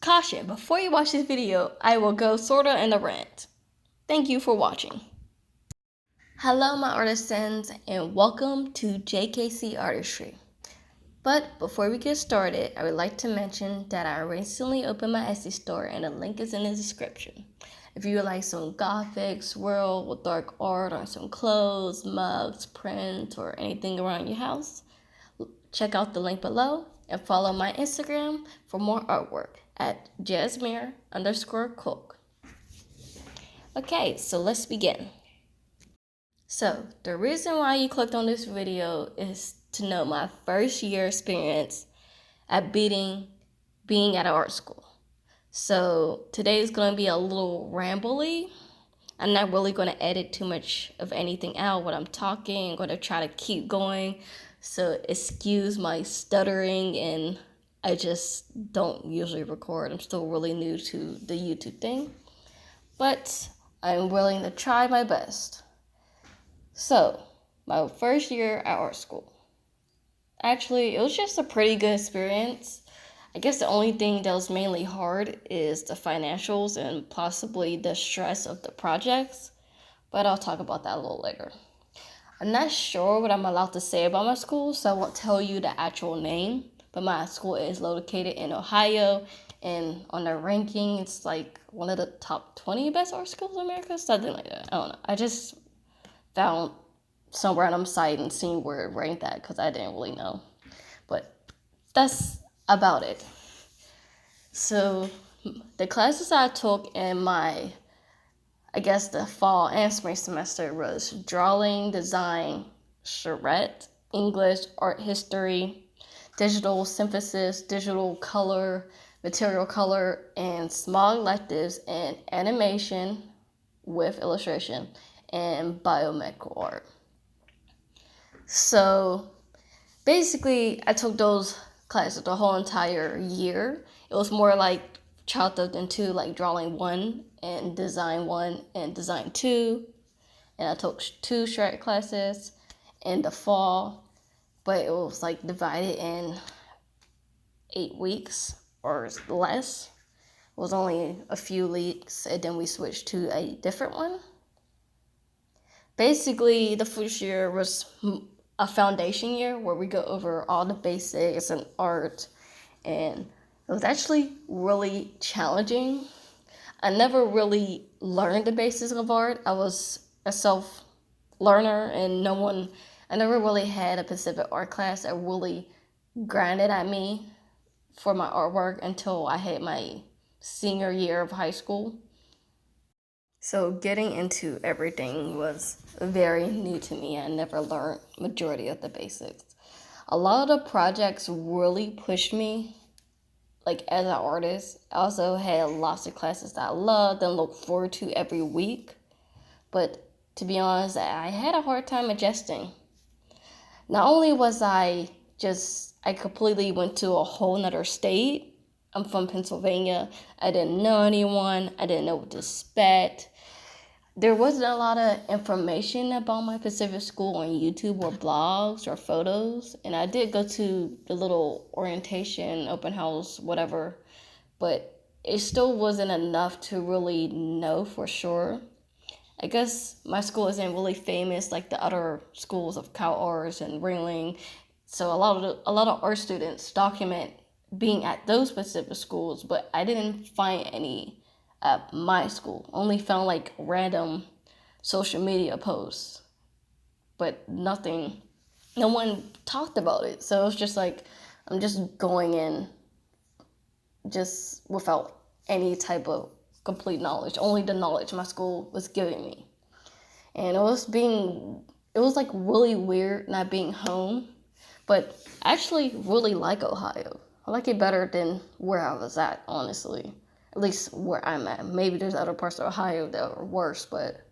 Caution, before you watch this video, I will go sorta in a rant. Thank you for watching. Hello my artisans and welcome to JKC Artistry. But before we get started, I would like to mention that I recently opened my Etsy store and the link is in the description. If you would like some gothic, swirl with dark art on some clothes, mugs, prints, or anything around your house, check out the link below and follow my Instagram for more artwork at jasmine_cook. Okay, so let's begin. So the reason why you clicked on this video is to know my first year experience at being at an art school. So today is going to be a little rambly. I'm not really going to edit too much of anything out when I'm talking. I'm going to try to keep going. So excuse my stuttering, and I just don't usually record. I'm still really new to the YouTube thing, but I'm willing to try my best. So, my first year at art school. Actually, it was just a pretty good experience. I guess the only thing that was mainly hard is the financials and possibly the stress of the projects, but I'll talk about that a little later. I'm not sure what I'm allowed to say about my school, so I won't tell you the actual name, but my school is located in Ohio, and on the ranking, it's like one of the top 20 best art schools in America, something like that. I don't know. I just found some random site and seen where it ranked at because I didn't really know. But that's about it. So the classes I took in my, I guess the fall and spring semester was drawing, design, charrette, English, art history, digital synthesis, digital color, material color, and small electives in animation with illustration and biomedical art. So basically, I took those classes the whole entire year. It was more like chopped up into like drawing 1 and design 1 and design 2. And I took 2 shred classes in the fall, but it was like divided in 8 weeks or less. It was only a few weeks, and then we switched to a different one. Basically, the first year was a foundation year where we go over all the basics and art, and it was actually really challenging. I never really learned the basics of art. I was a self-learner, and I never really had a specific art class that really grinded at me for my artwork until I hit my senior year of high school. So getting into everything was very new to me. I never learned majority of the basics. A lot of the projects really pushed me, like as an artist. I also had lots of classes that I loved and looked forward to every week. But to be honest, I had a hard time adjusting. Not only was I completely went to a whole nother state. I'm from Pennsylvania. I didn't know anyone. I didn't know what to expect. There wasn't a lot of information about my Pacific school on YouTube or blogs or photos. And I did go to the little orientation, open house, whatever, but it still wasn't enough to really know for sure. I guess my school isn't really famous like the other schools of Cal Arts and Ringling. So a lot of art students document being at those specific schools, but I didn't find any at my school. Only found like random social media posts, but nothing, no one talked about it. So it was just like, I'm just going in just without any type of complete knowledge, only the knowledge my school was giving me. And it was like really weird not being home, but I actually really like Ohio. I like it better than where I was at, honestly. At least where I'm at. Maybe there's other parts of Ohio that are worse, but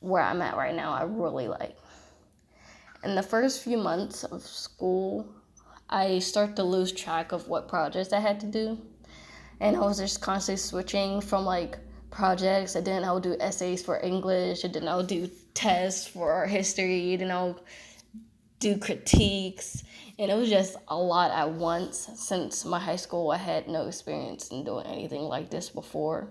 where I'm at right now, I really like. In the first few months of school, I start to lose track of what projects I had to do. And I was just constantly switching from like projects, and then I would do essays for English, and then I would do tests for art history, and then I would do critiques, and it was just a lot at once. Since my high school, I had no experience in doing anything like this before.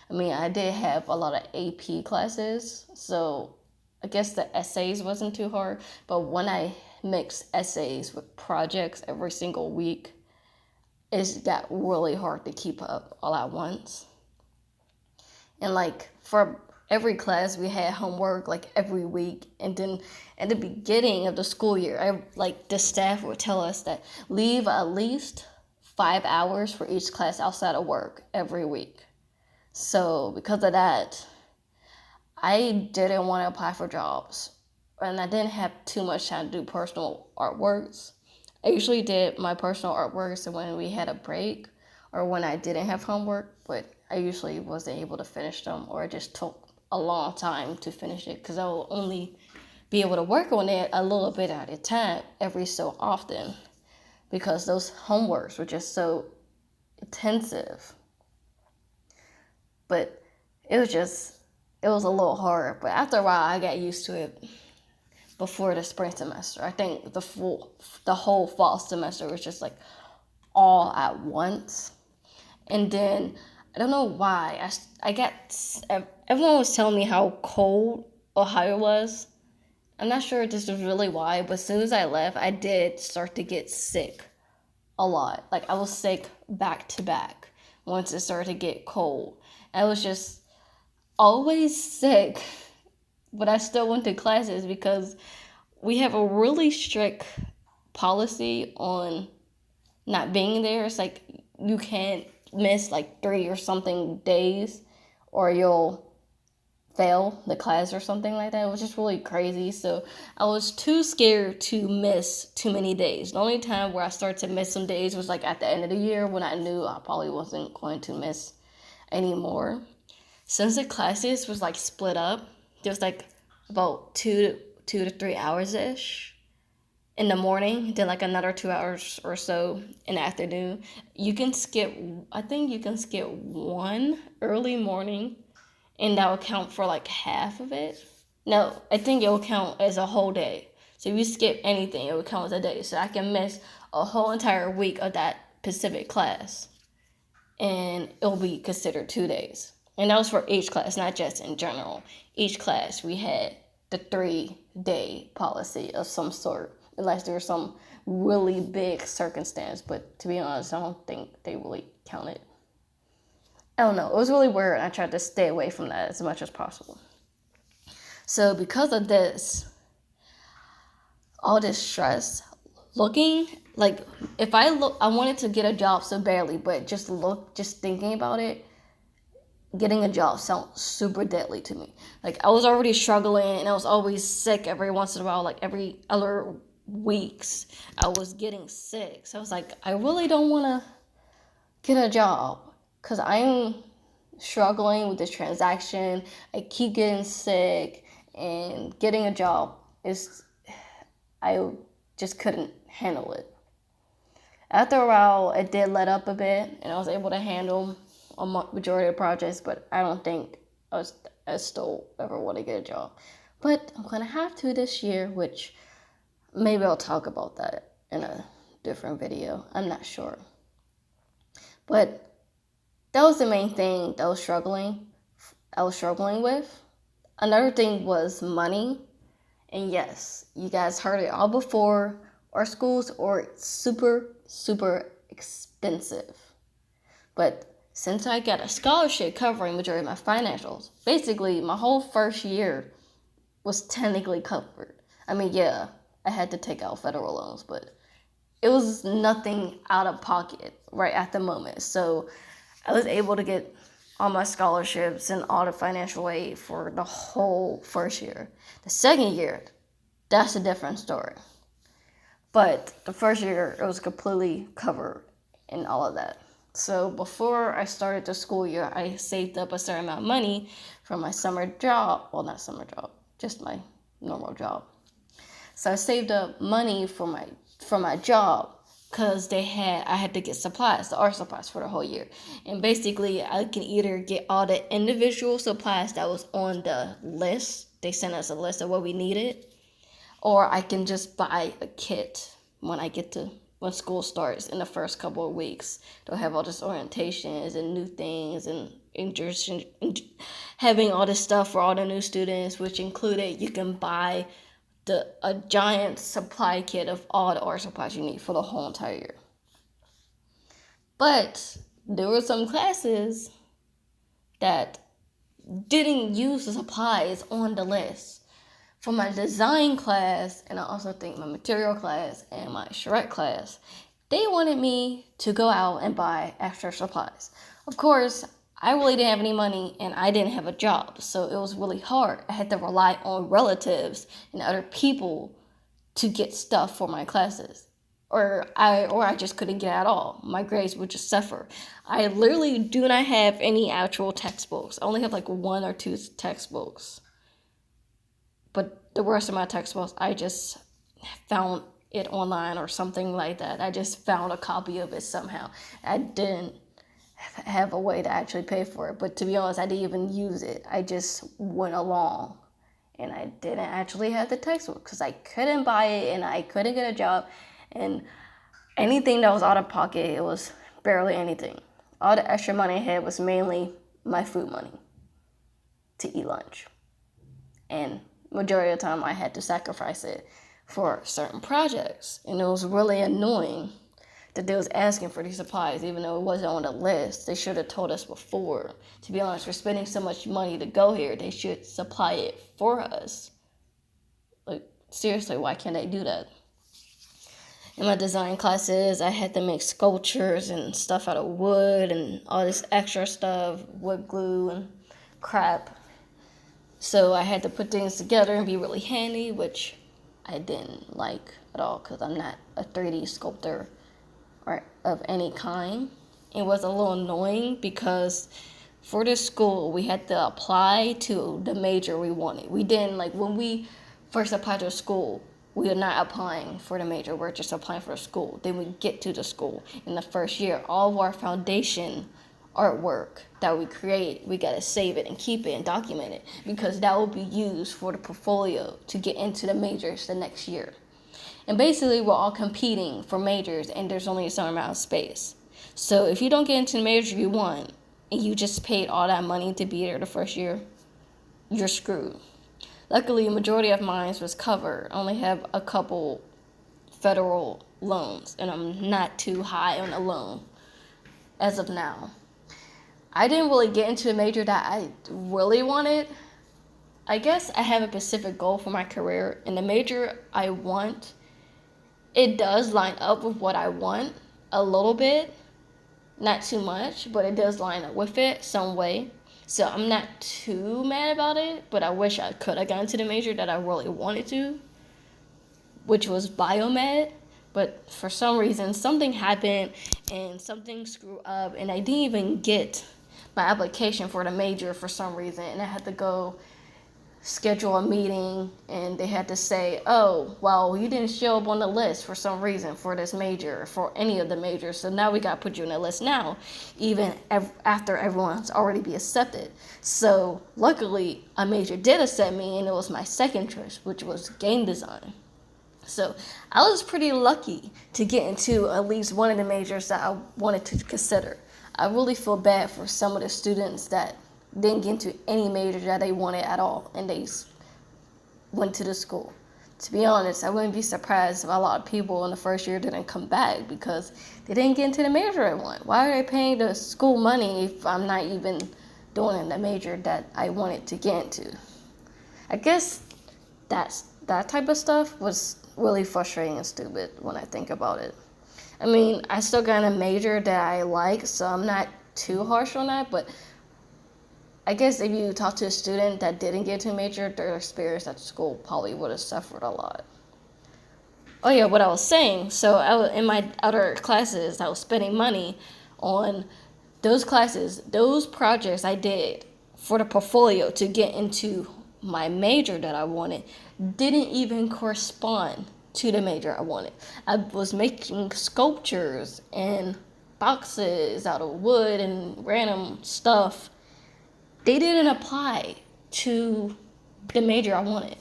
I mean, I did have a lot of AP classes, so I guess the essays wasn't too hard, but when I mixed essays with projects every single week, it got really hard to keep up all at once. And like for every class, we had homework like every week, and then at the beginning of the school year, the staff would tell us that leave at least 5 hours for each class outside of work every week. So because of that, I didn't want to apply for jobs, and I didn't have too much time to do personal artworks. I usually did my personal artworks when we had a break or when I didn't have homework, but I usually wasn't able to finish them, or it just took a long time to finish it because I will only be able to work on it a little bit at a time every so often because those homeworks were just so intensive. But it was a little hard. But after a while, I got used to it before the spring semester. I think the whole fall semester was just like all at once. And then I don't know why I got everyone was telling me how cold Ohio was. I'm not sure if this was really why, but as soon as I left, I did start to get sick a lot. Like I was sick back to back once it started to get cold. I was just always sick, but I still went to classes because we have a really strict policy on not being there. It's like you can't miss like 3 or something days or you'll fail the class or something like that. It was just really crazy. So I was too scared to miss too many days. The only time where I started to miss some days was like at the end of the year when I knew I probably wasn't going to miss anymore. Since the classes was like split up, there was like about 2 to 3 hours ish in the morning, then like another 2 hours or so in the afternoon. I think you can skip one early morning, and that will count for like half of it. No, I think it will count as a whole day. So if you skip anything, it will count as a day. So I can miss a whole entire week of that specific class, and it'll be considered 2 days. And that was for each class, not just in general. Each class we had the 3-day policy of some sort, unless there was some really big circumstance. But to be honest, I don't think they really counted. I don't know. It was really weird, and I tried to stay away from that as much as possible. So because of this, all this stress, looking like if I wanted to get a job so badly, but just thinking about it, getting a job sounds super deadly to me. Like I was already struggling, and I was always sick every once in a while. Like every other weeks, I was getting sick. So I was like, I really don't want to get a job because I'm struggling with this transaction. I keep getting sick, and getting a job I just couldn't handle it. After a while, it did let up a bit, and I was able to handle a majority of projects, but I don't think I still ever want to get a job. But I'm going to have to this year, which maybe I'll talk about that in a different video. I'm not sure. But that was the main thing that I was struggling with. Another thing was money. And yes, you guys heard it all before. Our schools are super, super expensive. But since I got a scholarship covering majority of my financials, basically my whole first year was technically covered. I mean, yeah, I had to take out federal loans, but it was nothing out of pocket right at the moment. So I was able to get all my scholarships and all the financial aid for the whole first year. The second year, that's a different story. But the first year, it was completely covered in all of that. So before I started the school year, I saved up a certain amount of money from my summer job. Well, not summer job, just my normal job. So I saved up money for my job because I had to get supplies, the art supplies for the whole year. And basically, I can either get all the individual supplies that was on the list. They sent us a list of what we needed. or I can just buy a kit when school starts in the first couple of weeks. They'll have all this orientations and new things and just having all this stuff for all the new students, which included you can buy a giant supply kit of all the art supplies you need for the whole entire year. But there were some classes that didn't use the supplies on the list. For my design class, and I also think my material class and my charrette class, they wanted me to go out and buy extra supplies. Of course, I really didn't have any money and I didn't have a job, so it was really hard. I had to rely on relatives and other people to get stuff for my classes. Or I just couldn't get at all. My grades would just suffer. I literally do not have any actual textbooks. I only have like 1 or 2 textbooks. But the rest of my textbooks, I just found it online or something like that. I just found a copy of it somehow. I didn't have a way to actually pay for it. But to be honest, I didn't even use it. I just went along. And I didn't actually have the textbook because I couldn't buy it and I couldn't get a job. And anything that was out of pocket, it was barely anything. All the extra money I had was mainly my food money to eat lunch. And majority of the time I had to sacrifice it for certain projects. And it was really annoying that they was asking for these supplies even though it wasn't on the list. They should have told us before. To be honest, we're spending so much money to go here. They should supply it for us. Like, seriously, why can't they do that? In my design classes, I had to make sculptures and stuff out of wood and all this extra stuff, wood glue and crap. So I had to put things together and be really handy, which I didn't like at all because I'm not a 3D sculptor or of any kind. It was a little annoying because for this school, we had to apply to the major we wanted. We didn't, like, when we first applied to school, we are not applying for the major. We're just applying for the school. Then we get to the school. In the first year, all of our foundation artwork that we create, we got to save it and keep it and document it because that will be used for the portfolio to get into the majors the next year. And basically, we're all competing for majors, and there's only a certain amount of space. So if you don't get into the major you want, and you just paid all that money to be there the first year, you're screwed. Luckily, a majority of mine was covered. I only have a couple federal loans, and I'm not too high on the loan as of now. I didn't really get into a major that I really wanted. I guess I have a specific goal for my career, and the major I want, it does line up with what I want a little bit. Not too much, but it does line up with it some way. So I'm not too mad about it, but I wish I could have gone to the major that I really wanted to, which was biomed. But for some reason, something happened and something screwed up, and I didn't even get my application for the major for some reason. And I had to go schedule a meeting, and they had to say, oh, well, you didn't show up on the list for some reason for this major, for any of the majors, so now we got to put you on the list now, even after everyone's already be accepted. So luckily, a major did accept me, and it was my second choice, which was game design. So I was pretty lucky to get into at least one of the majors that I wanted to consider. I really feel bad for some of the students that didn't get into any major that they wanted at all, and they went to the school. To be honest, I wouldn't be surprised if a lot of people in the first year didn't come back because they didn't get into the major I want. Why are they paying the school money if I'm not even doing the major that I wanted to get into? I guess that type of stuff was really frustrating and stupid when I think about it. I mean, I still got a major that I like, so I'm not too harsh on that, but I guess if you talk to a student that didn't get to a major, their experience at school probably would have suffered a lot. Oh yeah, what I was saying, so in my other classes, I was spending money on those classes, those projects I did for the portfolio to get into my major that I wanted didn't even correspond to the major I wanted. I was making sculptures and boxes out of wood and random stuff. They didn't apply to the major I wanted.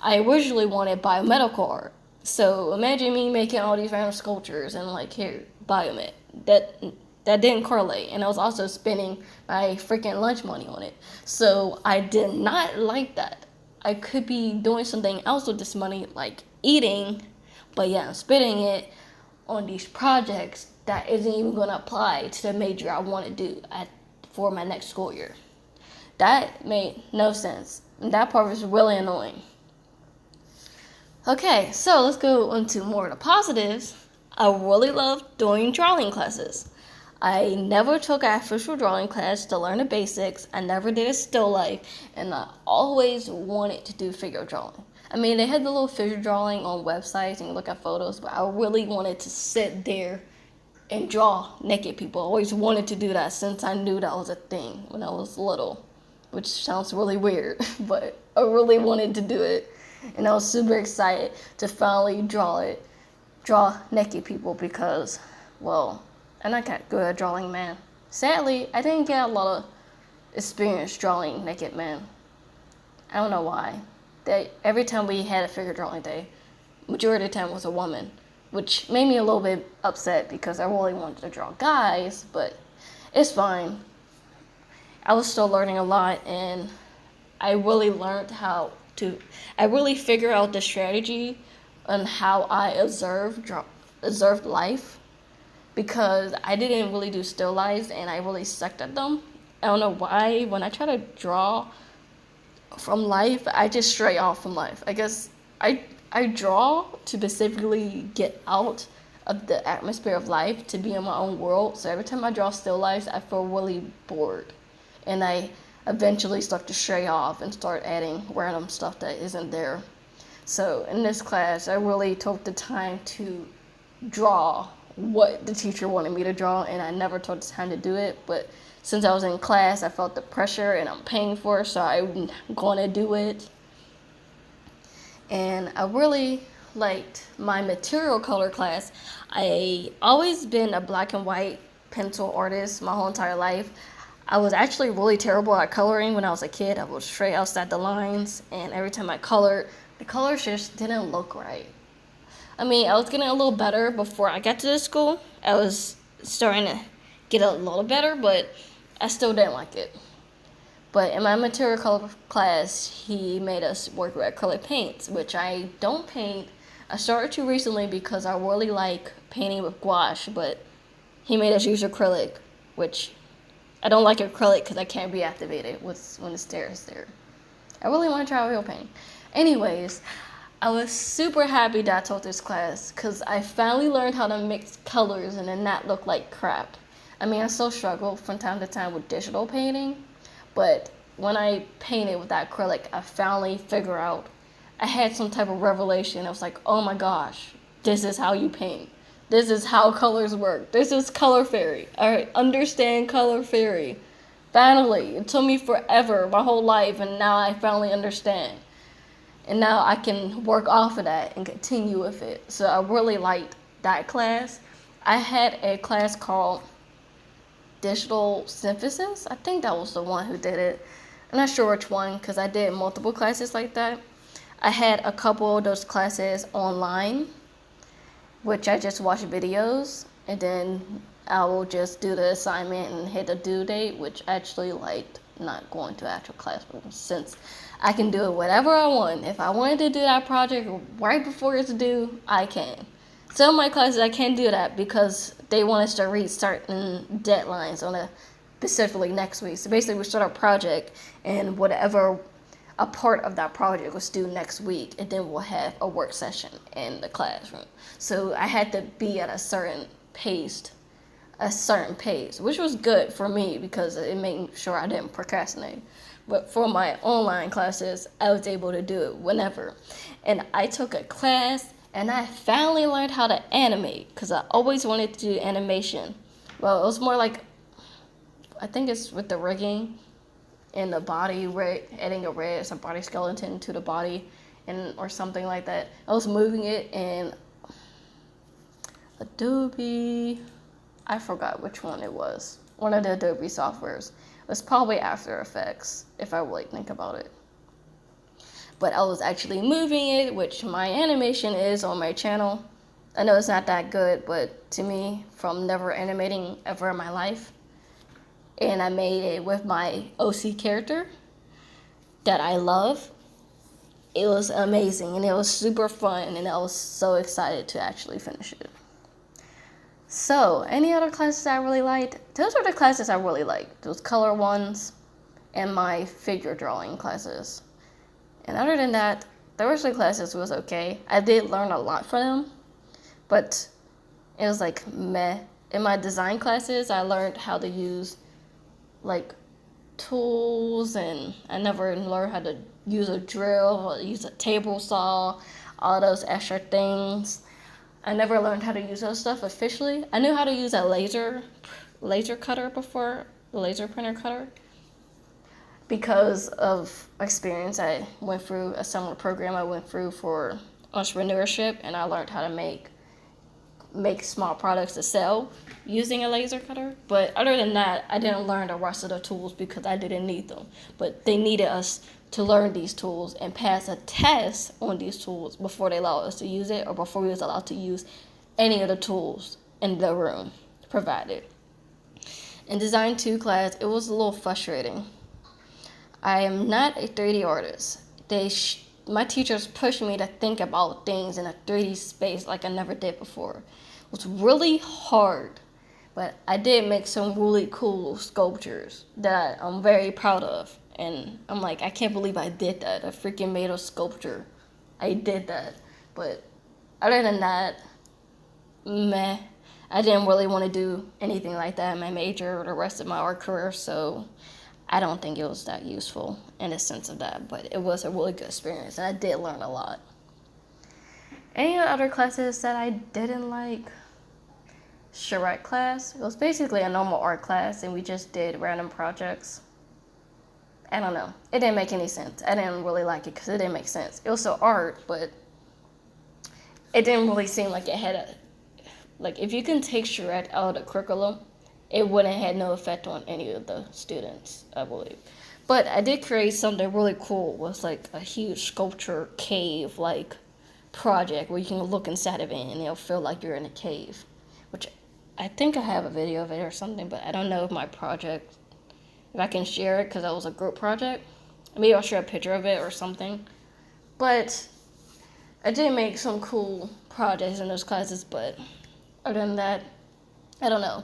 I originally wanted biomedical art. So imagine me making all these random sculptures and like, here, biomed. That didn't correlate, and I was also spending my freaking lunch money on it. So I did not like that. I could be doing something else with this money, like eating, but yeah, I'm spending it on these projects that isn't even going to apply to the major I want to do for my next school year. That made no sense. And that part was really annoying. Okay, so let's go into more of the positives. I really love doing drawing classes. I never took an official drawing class to learn the basics. I never did a still life, and I always wanted to do figure drawing. I mean, they had the little figure drawing on websites and you look at photos, but I really wanted to sit there and draw naked people. I always wanted to do that since I knew that was a thing when I was little, which sounds really weird, but I really wanted to do it. And I was super excited to finally draw naked people because, well, I'm not that good at drawing men. Sadly, I didn't get a lot of experience drawing naked men. I don't know why. Every time we had a figure drawing day, majority of the time was a woman, which made me a little bit upset because I really wanted to draw guys, but it's fine. I was still learning a lot, and I really learned I really figured out the strategy on how I observed life, because I didn't really do still lifes and I really sucked at them. I don't know why. When I try to draw from life, I just stray off from life. I guess I draw to specifically get out of the atmosphere of life, to be in my own world. So every time I draw still lifes, I feel really bored, and I eventually start to stray off and start adding random stuff that isn't there. So in this class, I really took the time to draw what the teacher wanted me to draw, and I never took the time to do it. But since I was in class, I felt the pressure and I'm paying for it, so I'm going to do it. And I really liked my material color class. I always been a black and white pencil artist my whole entire life. I was actually really terrible at coloring when I was a kid. I was straight outside the lines, and every time I colored, the colors just didn't look right. I mean, I was getting a little better before I got to this school. I was starting to get a little better, but I still didn't like it. But in my material color class, he made us work with acrylic paints, which I don't paint. I started to recently because I really like painting with gouache, but he made us use acrylic, which I don't like acrylic because I can't reactivate it when the stare is there. I really want to try oil painting. Anyways, I was super happy that I taught this class because I finally learned how to mix colors and then not look like crap. I mean, I still struggle from time to time with digital painting, but when I painted with that acrylic, I finally figured out, I had some type of revelation. I was like, oh my gosh, this is how you paint. This is how colors work. This is color fairy. I understand color fairy. Finally, it took me forever, my whole life, and now I finally understand. And now I can work off of that and continue with it. So I really liked that class. I had a class called Digital Synthesis. I think that was the one who did it. I'm not sure which one because I did multiple classes like that. I had a couple of those classes online, which I just watch videos, and then I will just do the assignment and hit the due date, which I actually liked not going to actual classrooms since I can do it whatever I want. If I wanted to do that project right before it's due, I can. Some of my classes I can't do that because they want us to read certain deadlines on specifically next week. So basically we start our project and whatever a part of that project was due next week, and then we'll have a work session in the classroom. So I had to be at a certain pace, which was good for me because it made sure I didn't procrastinate. But for my online classes, I was able to do it whenever. And I took a class, and I finally learned how to animate because I always wanted to do animation. Well, it was more like, I think it's with the rigging in the body, adding a rig, some body skeleton to the body, and or something like that. I was moving it in Adobe, I forgot which one it was. One of the Adobe softwares. It was probably After Effects, if I really think about it. but I was actually moving it, which my animation is on my channel. I know it's not that good, but to me, from never animating ever in my life, and I made it with my OC character that I love. It was amazing, and it was super fun, and I was so excited to actually finish it. So, any other classes I really liked? Those are the classes I really liked. Those color ones and my figure drawing classes. And other than that, the rest of the classes was okay. I did learn a lot from them, but it was like meh. In my design classes, I learned how to use like tools, and I never learned how to use a drill or use a table saw, all those extra things. I never learned how to use those stuff officially. I knew how to use a laser cutter before, the laser printer cutter, because of experience. I went through a summer program I went through for entrepreneurship, and I learned how to make small products to sell using a laser cutter. But other than that, I didn't learn the rest of the tools because I didn't need them. But they needed us to learn these tools and pass a test on these tools before they allowed us to use it, or before we was allowed to use any of the tools in the room provided. In Design 2 class, it was a little frustrating. I am not a 3D artist. My teachers pushed me to think about things in a 3D space like I never did before. It was really hard, but I did make some really cool sculptures that I'm very proud of. And I'm like, I can't believe I did that. I freaking made a sculpture. I did that. But other than that, meh. I didn't really want to do anything like that in my major or the rest of my art career, so I don't think it was that useful in the sense of that, but it was a really good experience, and I did learn a lot. Any other classes that I didn't like? Charrette class. It was basically a normal art class, and we just did random projects. I don't know. It didn't make any sense. I didn't really like it because it didn't make sense. It was still art, but it didn't really seem like it had a... Like, if you can take charrette out of the curriculum, it wouldn't have no effect on any of the students, I believe. But I did create something really cool. It was like a huge sculpture cave like project where you can look inside of it and it'll feel like you're in a cave. Which I think I have a video of it or something, but I don't know if my project, if I can share it because that was a group project. Maybe I'll share a picture of it or something. But I did make some cool projects in those classes, but other than that, I don't know.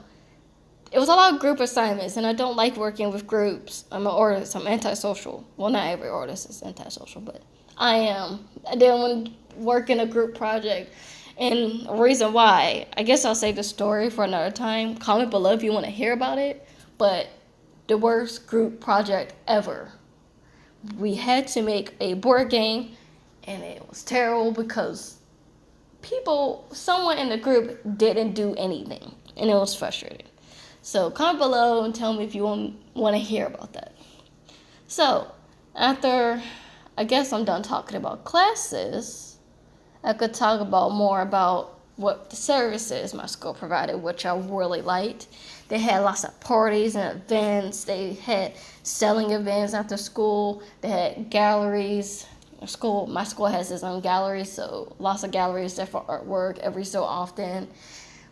It was a lot of group assignments, and I don't like working with groups. I'm an artist. I'm antisocial. Well, not every artist is antisocial, but I am. I didn't want to work in a group project. And the reason why, I guess I'll save the story for another time. Comment below if you want to hear about it. But the worst group project ever. We had to make a board game, and it was terrible because someone in the group didn't do anything, and it was frustrating. So comment below and tell me if you want to hear about that. So after, I guess I'm done talking about classes, I could talk about more about what the services my school provided, which I really liked. They had lots of parties and events. They had selling events after school. They had galleries. My school has its own galleries, so lots of galleries there for artwork every so often.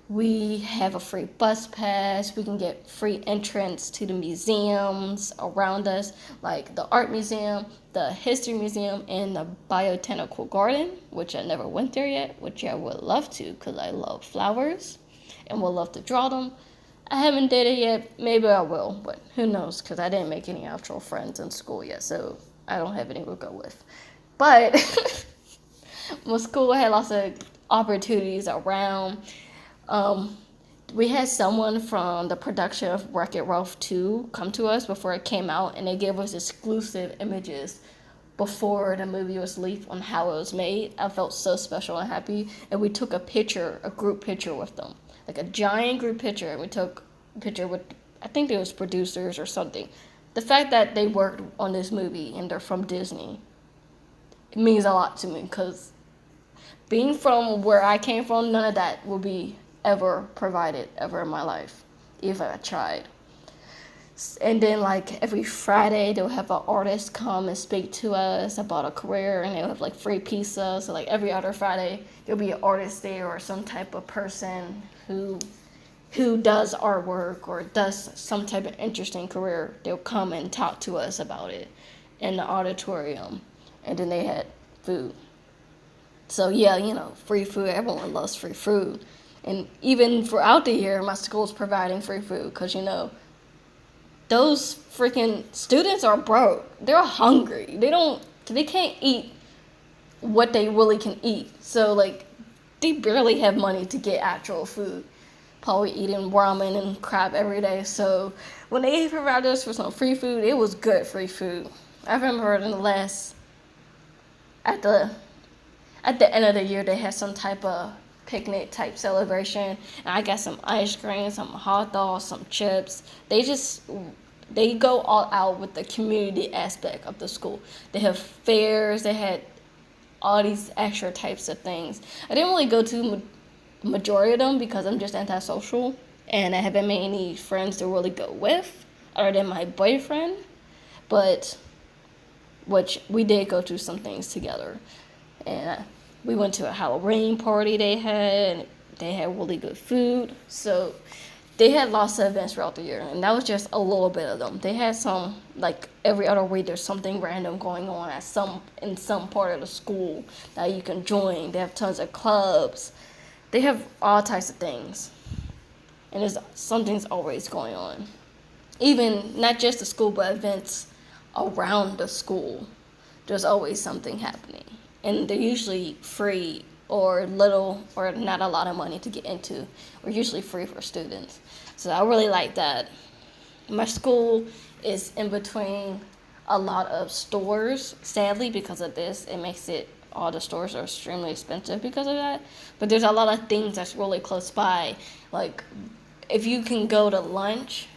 We have a free bus pass. We can get free entrance to the museums around us, like the art museum, the history museum, and the botanical garden, which I never went there yet, which I would love to because I love flowers and would love to draw them. I haven't did it yet. Maybe I will, but who knows, because I didn't make any actual friends in school yet, so I don't have anyone to go with. But my school had lots of opportunities around. We had someone from the production of Wreck-It Ralph 2 come to us before it came out, and they gave us exclusive images before the movie was leaked on how it was made. I felt so special and happy, and we took a group picture with them, like a giant group picture, and we took a picture with, I think it was producers or something. The fact that they worked on this movie and they're from Disney, it means a lot to me, because being from where I came from, none of that will be ever provided ever in my life, if I tried. And then like every Friday they'll have an artist come and speak to us about a career, and they'll have like free pizza. So like every other Friday there'll be an artist there or some type of person who does artwork or does some type of interesting career. They'll come and talk to us about it in the auditorium. And then they had food. So yeah, free food. Everyone loves free food. And even throughout the year, my school's providing free food because those freaking students are broke. They're hungry. They can't eat what they really can eat. So like they barely have money to get actual food. Probably eating ramen and crap every day. So when they provided us with some free food, it was good free food. I remember at the end of the year they had some type of picnic type celebration, and I got some ice cream, some hot dogs, some chips. They go all out with the community aspect of the school. They have fairs, they had all these extra types of things. I didn't really go to majority of them because I'm just antisocial and I haven't made any friends to really go with other than my boyfriend, but which we did go to some things together. And we went to a Halloween party they had really good food. So they had lots of events throughout the year, and that was just a little bit of them. They had some, like every other week there's something random going on in some part of the school that you can join. They have tons of clubs. They have all types of things, and something's always going on. Even not just the school, but events around the school. There's always something happening, and they're usually free or little or not a lot of money to get into. Or usually free for students. So I really like that. My school is in between a lot of stores. Sadly, because of this, it makes all the stores are extremely expensive because of that. But there's a lot of things that's really close by. Like, if you can go to lunch,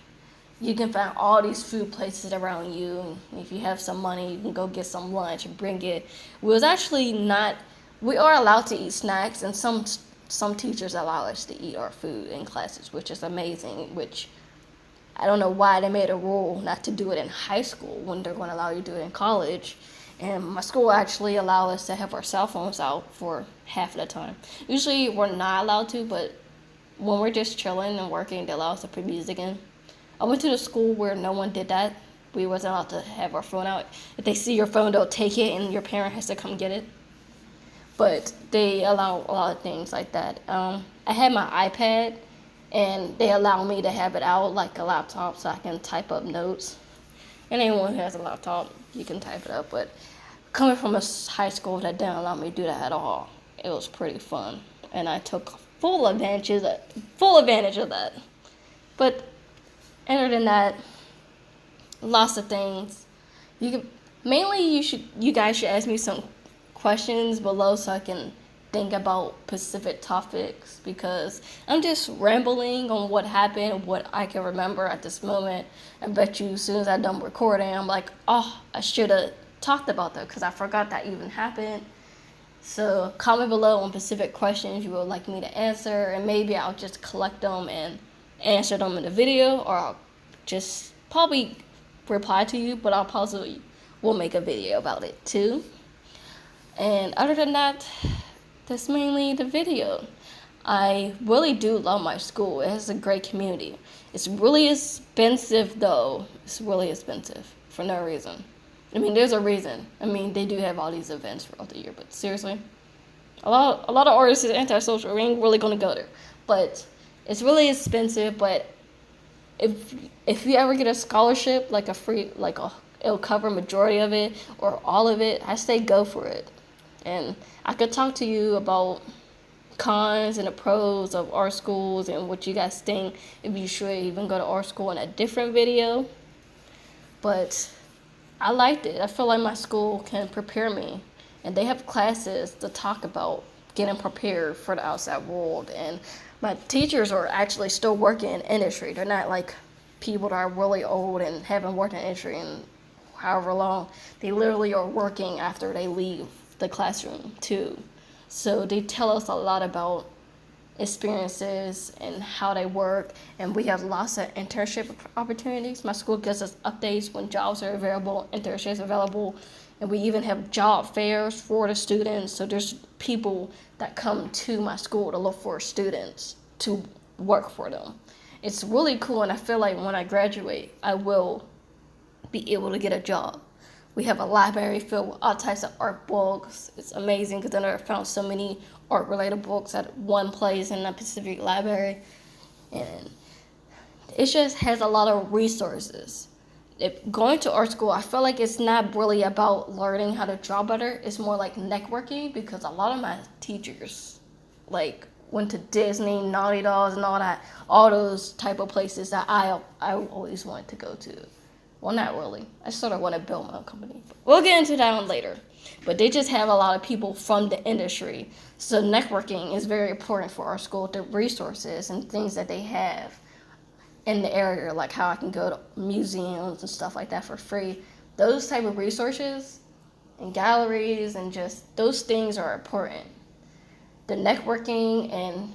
you can find all these food places around you. If you have some money, you can go get some lunch and bring it. We are allowed to eat snacks, and some teachers allow us to eat our food in classes, which is amazing, which I don't know why they made a rule not to do it in high school when they're going to allow you to do it in college. And my school actually allow us to have our cell phones out for half of the time. Usually we're not allowed to, but when we're just chilling and working, they allow us to put music in. I went to the school where no one did that. We wasn't allowed to have our phone out. If they see your phone, they'll take it and your parent has to come get it. But they allow a lot of things like that. I had my iPad, and they allow me to have it out like a laptop so I can type up notes. And anyone who has a laptop, you can type it up. But coming from a high school that didn't allow me to do that at all, it was pretty fun. And I took full advantage of that. But other than that, lots of things. You guys should ask me some questions below so I can think about specific topics, because I'm just rambling on what happened, what I can remember at this moment. I bet you as soon as I'm done recording, I'm like, oh, I should have talked about that because I forgot that even happened. So comment below on specific questions you would like me to answer, and maybe I'll just collect them and answer them in the video, or I'll just probably reply to you, but I'll possibly will make a video about it too. And other than that, that's mainly the video. I really do love my school. It has a great community. It's really expensive though. It's really expensive for no reason. I mean, there's a reason. I mean, they do have all these events throughout the year, but seriously, a lot of artists is antisocial. We ain't really gonna go there. But it's really expensive. But if you ever get a scholarship, like it'll cover majority of it or all of it, I say go for it. And I could talk to you about cons and the pros of art schools and what you guys think, if you should even go to art school, in a different video. But I liked it. I feel like my school can prepare me, and they have classes to talk about getting prepared for the outside world. And my teachers are actually still working in industry. They're not like people that are really old and haven't worked in industry in however long. They literally are working after they leave the classroom too. So they tell us a lot about experiences and how they work. And we have lots of internship opportunities. My school gives us updates when jobs are available, internships available, and we even have job fairs for the students. So there's people that come to my school to look for students to work for them. It's really cool, and I feel like when I graduate, I will be able to get a job. We have a library filled with all types of art books. It's amazing because I never found so many art-related books at one place in a Pacific library. And it just has a lot of resources. Going to art school, I feel like it's not really about learning how to draw better. It's more like networking, because a lot of my teachers like went to Disney, Naughty Dolls, and all those type of places that I always wanted to go to. Well, not really. I sort of want to build my own company. We'll get into that one later. But they just have a lot of people from the industry. So networking is very important for our school, the resources and things that they have in the area, like how I can go to museums and stuff like that for free. Those type of resources and galleries and just those things are important. The networking and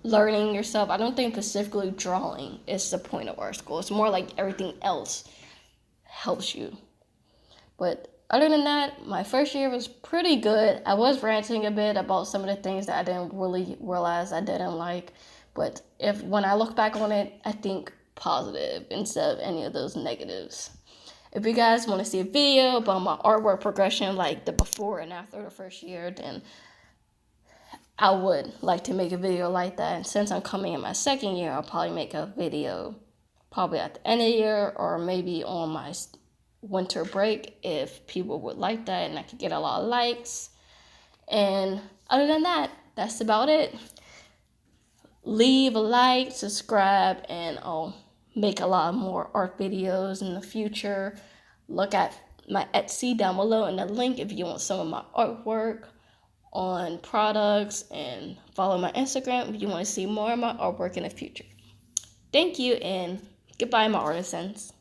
learning yourself, I don't think specifically drawing is the point of art school. It's more like everything else helps you. But other than that, my first year was pretty good. I was ranting a bit about some of the things that I didn't really realize I didn't like. But when I look back on it, I think positive instead of any of those negatives. If you guys want to see a video about my artwork progression, like the before and after the first year, then I would like to make a video like that. And since I'm coming in my second year, I'll probably make a video probably at the end of the year or maybe on my winter break if people would like that and I could get a lot of likes. And other than that, that's about it. Leave a like, subscribe, and I'll make a lot more art videos in the future. Look at my Etsy down below in the link if you want some of my artwork on products, and follow my Instagram if you want to see more of my artwork in the future. Thank you, and goodbye, my artisans.